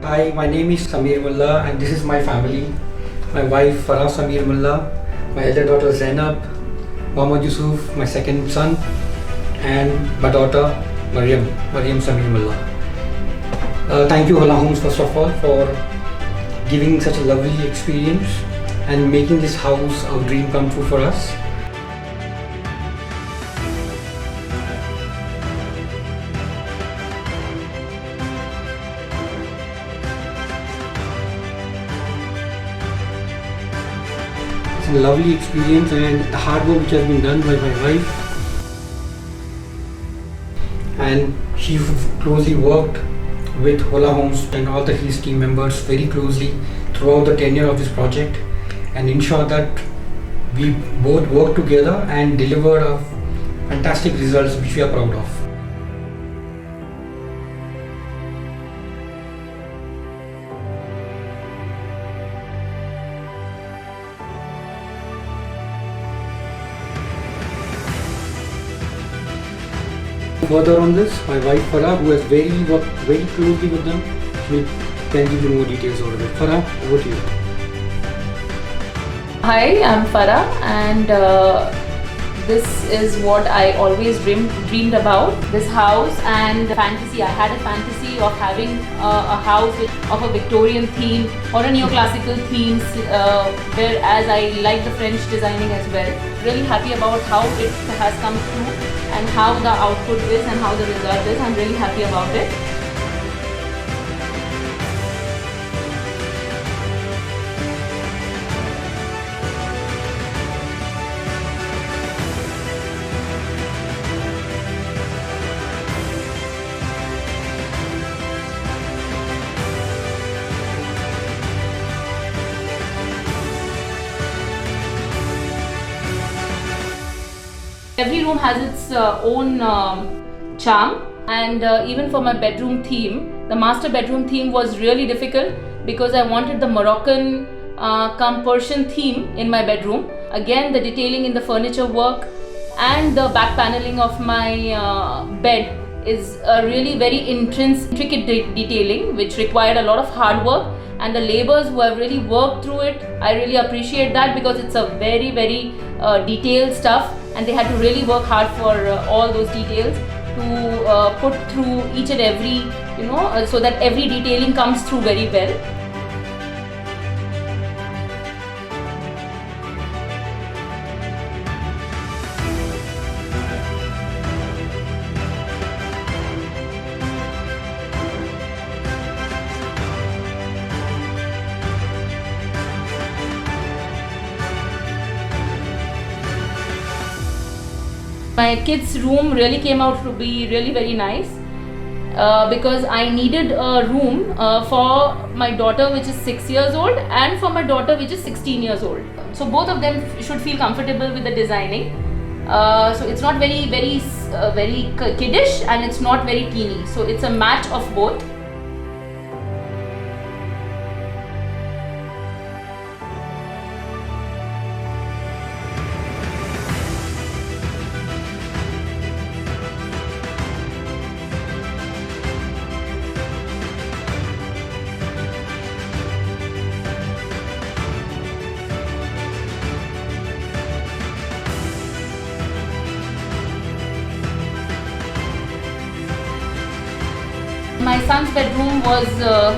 Hi, my name is Samir Mullah and this is my family. My wife Farah Samir Mullah, my elder daughter Zainab, Mohammad Yusuf, my second son, and my daughter Maryam Samir Mullah. Thank you Hola Homes first of all for giving such a lovely experience and making this house our dream come true for us. It's a lovely experience and the hard work which has been done by my wife, and she closely worked with Hola Homes and all his team members very closely throughout the tenure of this project and ensure that we both work together and deliver a fantastic results which we are proud of. Further on this, my wife Farah, who has worked very closely with them, can give you more details over it. Farah, over to you. Hi, I'm Farah, and this is what I always dreamed about. This house and fantasy. I had a fantasy of having a house of a Victorian theme or a Neo-Classical theme, whereas I like the French designing as well. Really happy about how it has come through and how the output is and how the result is. I'm really happy about it. Every room has its own charm, and even for my bedroom theme, the master bedroom theme was really difficult because I wanted the Moroccan come Persian theme in my bedroom. Again, the detailing in the furniture work and the back paneling of my bed is a really very intricate detailing which required a lot of hard work, and the laborers who have really worked through it, I really appreciate that because it's a very detailed stuff, and they had to really work hard for all those details to put through each and every, so that every detailing comes through very well. My kids' room really came out to be really very nice because I needed a room for my daughter which is 6 years old and for my daughter which is 16 years old. So both of them should feel comfortable with the designing. So it's not very kiddish and it's not very teeny. So it's a match of both. My son's bedroom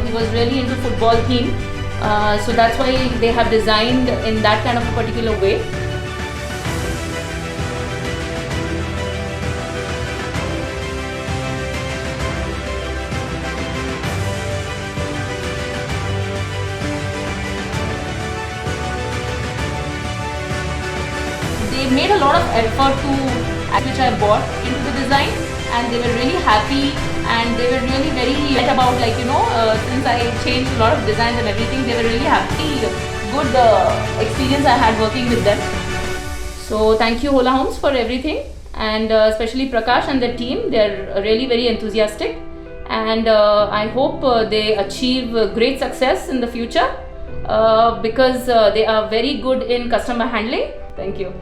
he was really into football theme, so that's why they have designed in that kind of a particular way. They made a lot of effort which I bought into the design, and they were really happy. And they were really very about since I changed a lot of designs and everything, they were really happy. Good experience I had working with them. So thank you Hola Homes for everything, and especially Prakash and the team. They're really very enthusiastic, and I hope they achieve great success in the future because they are very good in customer handling. Thank you.